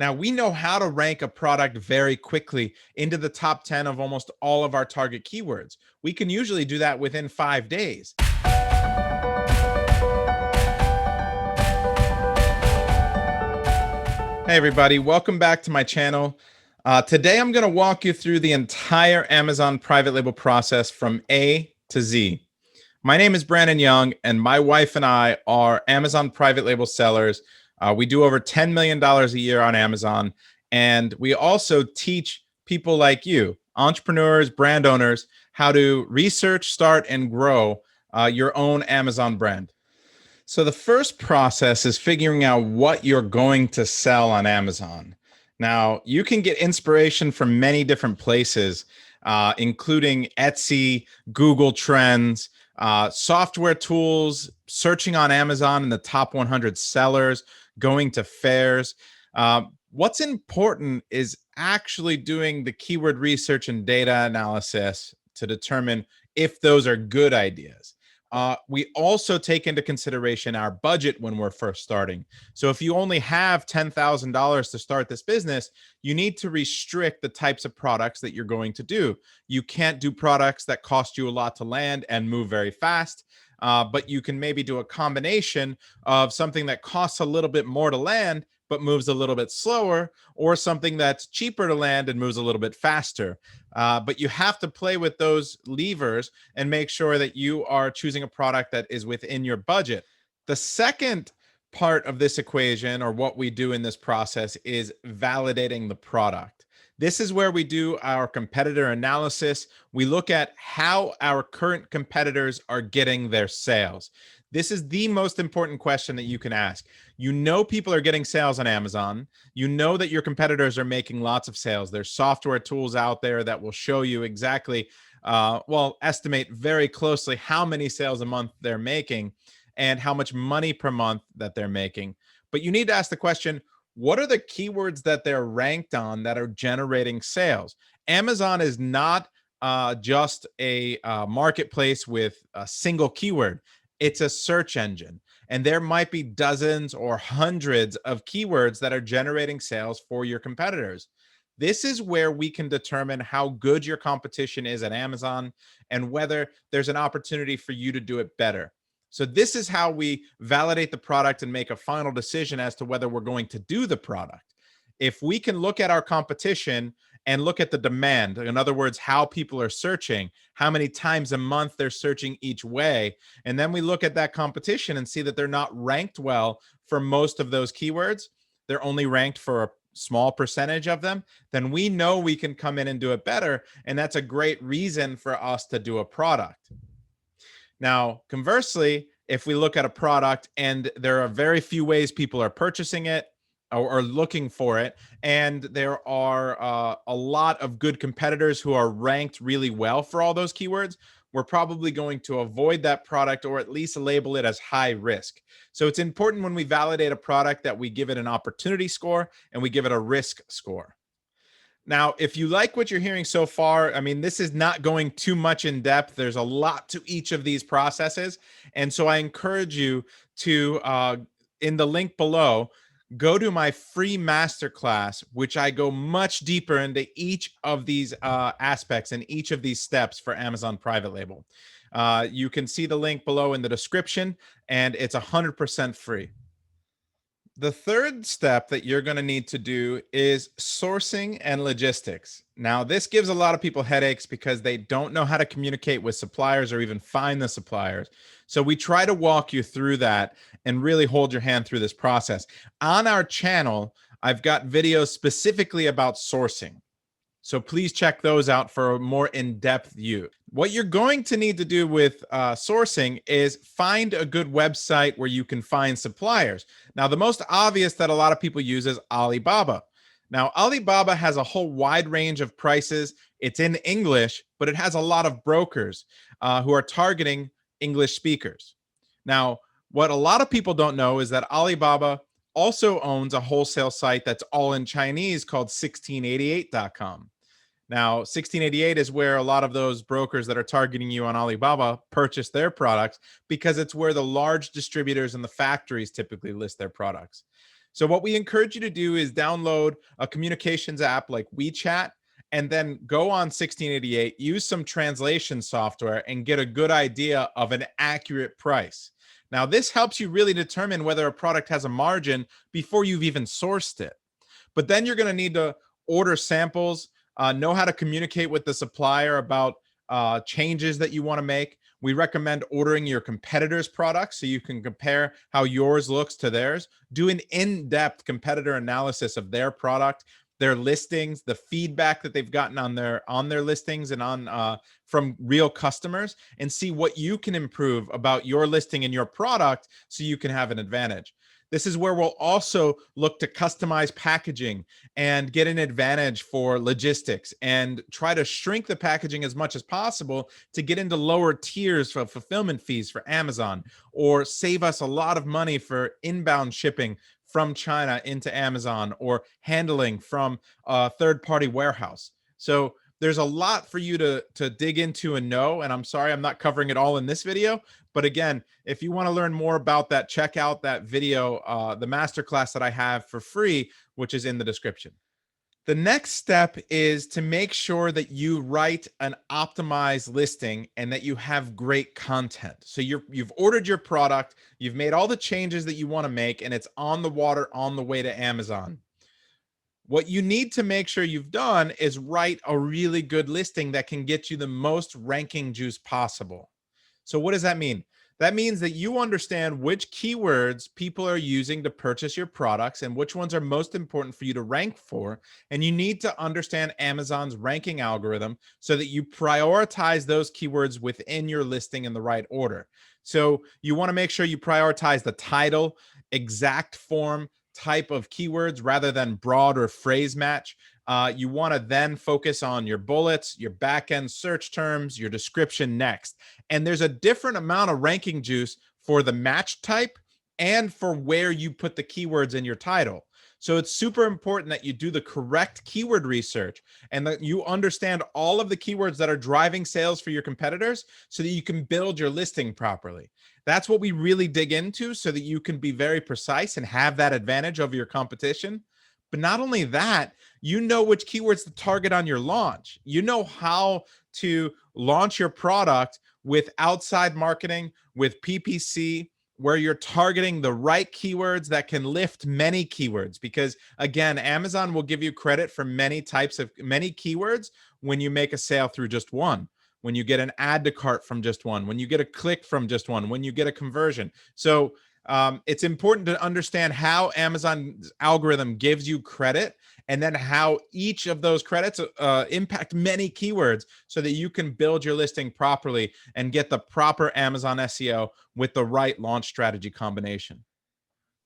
Now, we know how to rank a product very quickly into the top 10 of almost all of our target keywords. We can usually do that within 5 days. Hey everybody, welcome back to my channel. Today I'm going to walk you through the entire Amazon private label process from A to Z. My name is Brandon Young, and my wife and I are Amazon private label sellers. We do over $10 million a year on Amazon, and we also teach people like you, entrepreneurs, brand owners, how to research, start, and grow your own Amazon brand. So the first process is figuring out what you're going to sell on Amazon. Now, you can get inspiration from many different places, including Etsy, Google Trends, software tools, searching on Amazon in the top 100 sellers, going to fairs. What's important is actually doing the keyword research and data analysis to determine if those are good ideas. We also take into consideration our budget when we're first starting. So if you only have $10,000 to start this business, you need to restrict the types of products that you're going to do. You can't do products that cost you a lot to land and move very fast, but you can maybe do a combination of something that costs a little bit more to land but moves a little bit slower, or something that's cheaper to land and moves a little bit faster. But you have to play with those levers and make sure that you are choosing a product that is within your budget. The second part of this equation, or what we do in this process, is validating the product. This is where we do our competitor analysis. We look at how our current competitors are getting their sales. This is the most important question that you can ask. You know people are getting sales on Amazon. You know that your competitors are making lots of sales. There's software tools out there that will show you exactly, estimate very closely how many sales a month they're making and how much money per month that they're making. But you need to ask the question, what are the keywords that they're ranked on that are generating sales? Amazon is not just a marketplace with a single keyword. It's a search engine, and there might be dozens or hundreds of keywords that are generating sales for your competitors. This is where we can determine how good your competition is at Amazon and whether there's an opportunity for you to do it better. So this is how we validate the product and make a final decision as to whether we're going to do the product. If we can look at our competition and look at the demand, in other words, how people are searching, how many times a month they're searching each way, and then we look at that competition and see that they're not ranked well for most of those keywords, they're only ranked for a small percentage of them, then we know we can come in and do it better, and that's a great reason for us to do a product. Now, conversely, if we look at a product and there are very few ways people are purchasing it or looking for it, and there are a lot of good competitors who are ranked really well for all those keywords, we're probably going to avoid that product or at least label it as high risk. So it's important when we validate a product that we give it an opportunity score and we give it a risk score. Now, if you like what you're hearing so far, I mean, this is not going too much in depth. There's a lot to each of these processes. And so I encourage you to, in the link below, go to my free masterclass, which I go much deeper into each of these aspects and each of these steps for Amazon private label. You can see the link below in the description, and it's 100% free. The third step that you're going to need to do is sourcing and logistics. Now, this gives a lot of people headaches because they don't know how to communicate with suppliers or even find the suppliers. So we try to walk you through that and really hold your hand through this process. On our channel, I've got videos specifically about sourcing. So please check those out for a more in-depth view. What you're going to need to do with sourcing is find a good website where you can find suppliers. Now, the most obvious that a lot of people use is Alibaba. Now, Alibaba has a whole wide range of prices. It's in English, but it has a lot of brokers who are targeting English speakers. Now, what a lot of people don't know is that Alibaba also owns a wholesale site that's all in Chinese called 1688.com. Now, 1688 is where a lot of those brokers that are targeting you on Alibaba purchase their products because it's where the large distributors and the factories typically list their products. So what we encourage you to do is download a communications app like WeChat, and then go on 1688, use some translation software, and get a good idea of an accurate price. Now, this helps you really determine whether a product has a margin before you've even sourced it. But then you're going to need to order samples, know how to communicate with the supplier about changes that you want to make. We recommend ordering your competitors' products so you can compare how yours looks to theirs. Do an in-depth competitor analysis of their product, their listings, the feedback that they've gotten on their listings and on from real customers, and see what you can improve about your listing and your product so you can have an advantage. This is where we'll also look to customize packaging and get an advantage for logistics and try to shrink the packaging as much as possible to get into lower tiers for fulfillment fees for Amazon, or save us a lot of money for inbound shipping from China into Amazon, or handling from a third-party warehouse. So there's a lot for you to dig into and know, and I'm sorry I'm not covering it all in this video. But again, if you want to learn more about that, check out that video, the masterclass that I have for free, which is in the description. The next step is to make sure that you write an optimized listing and that you have great content. So you've ordered your product, you've made all the changes that you want to make, and it's on the water on the way to Amazon. What you need to make sure you've done is write a really good listing that can get you the most ranking juice possible. So what does that mean? That means that you understand which keywords people are using to purchase your products and which ones are most important for you to rank for. And you need to understand Amazon's ranking algorithm so that you prioritize those keywords within your listing in the right order. So you want to make sure you prioritize the title, exact form, type of keywords rather than broad or phrase match. You want to then focus on your bullets, your back-end search terms, your description next. And there's a different amount of ranking juice for the match type and for where you put the keywords in your title. So it's super important that you do the correct keyword research and that you understand all of the keywords that are driving sales for your competitors so that you can build your listing properly. That's what we really dig into so that you can be very precise and have that advantage over your competition. But not only that, you know which keywords to target on your launch. You know how to launch your product with outside marketing, with PPC, where you're targeting the right keywords that can lift many keywords. Because again, Amazon will give you credit for many keywords when you make a sale through just one, when you get an add to cart from just one, when you get a click from just one, when you get a conversion. So it's important to understand how Amazon's algorithm gives you credit, and then how each of those credits impact many keywords so that you can build your listing properly and get the proper Amazon SEO with the right launch strategy combination.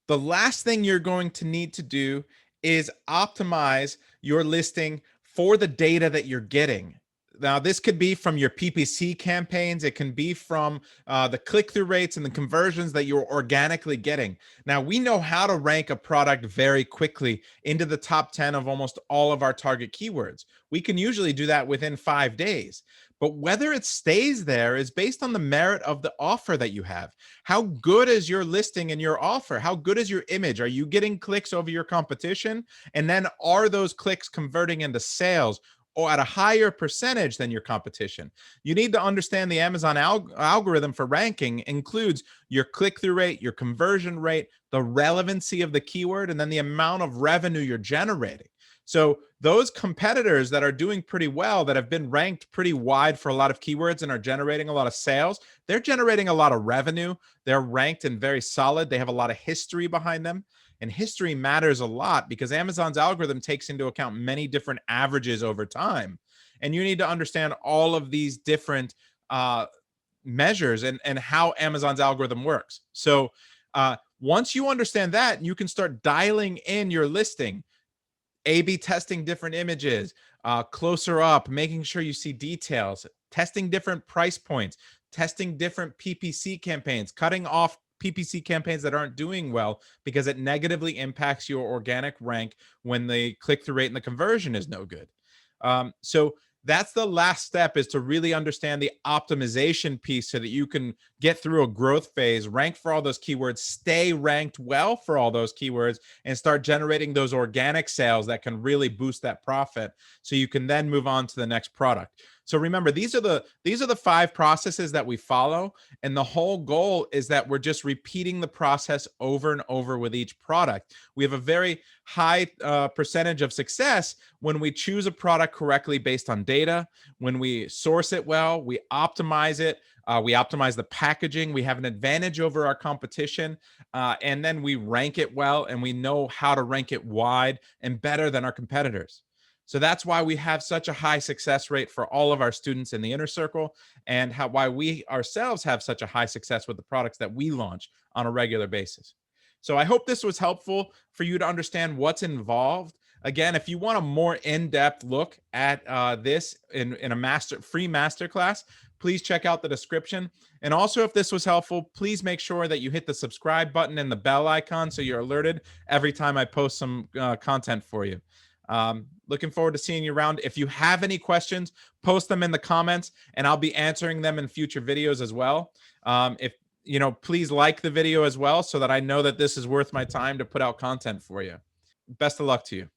The last thing you're going to need to do is optimize your listing for the data that you're getting. Now, this could be from your PPC campaigns. It can be from the click-through rates and the conversions that you're organically getting. Now, we know how to rank a product very quickly into the top 10 of almost all of our target keywords. We can usually do that within 5 days. But whether it stays there is based on the merit of the offer that you have. How good is your listing and your offer? How good is your image? Are you getting clicks over your competition? And then are those clicks converting into sales, or at a higher percentage than your competition? You need to understand the Amazon algorithm for ranking includes your click-through rate, your conversion rate, the relevancy of the keyword, and then the amount of revenue you're generating. So those competitors that are doing pretty well, that have been ranked pretty wide for a lot of keywords and are generating a lot of sales, they're generating a lot of revenue. They're ranked and very solid. They have a lot of history behind them. And history matters a lot because Amazon's algorithm takes into account many different averages over time. And you need to understand all of these different measures and how Amazon's algorithm works. So once you understand that, you can start dialing in your listing, A/B testing different images, closer up, making sure you see details, testing different price points, testing different PPC campaigns, cutting off PPC campaigns that aren't doing well because it negatively impacts your organic rank when the click-through rate and the conversion is no good. So That's the last step, is to really understand the optimization piece so that you can get through a growth phase, rank for all those keywords, stay ranked well for all those keywords, and start generating those organic sales that can really boost that profit, so you can then move on to the next product. So remember, these are the 5 processes that we follow, and the whole goal is that we're just repeating the process over and over with each product. We have a very high percentage of success when we choose a product correctly based on data, when we source it well, we optimize it, we optimize the packaging, we have an advantage over our competition, and then we rank it well, and we know how to rank it wide and better than our competitors. So that's why we have such a high success rate for all of our students in the inner circle, and why we ourselves have such a high success with the products that we launch on a regular basis. So I hope this was helpful for you to understand what's involved. Again, if you want a more in-depth look at this in a free masterclass, please check out the description. And also, if this was helpful, please make sure that you hit the subscribe button and the bell icon so you're alerted every time I post some content for you. Looking forward to seeing you around. If you have any questions, post them in the comments, and I'll be answering them in future videos as well. If please like the video as well, so that I know that this is worth my time to put out content for you. Best of luck to you.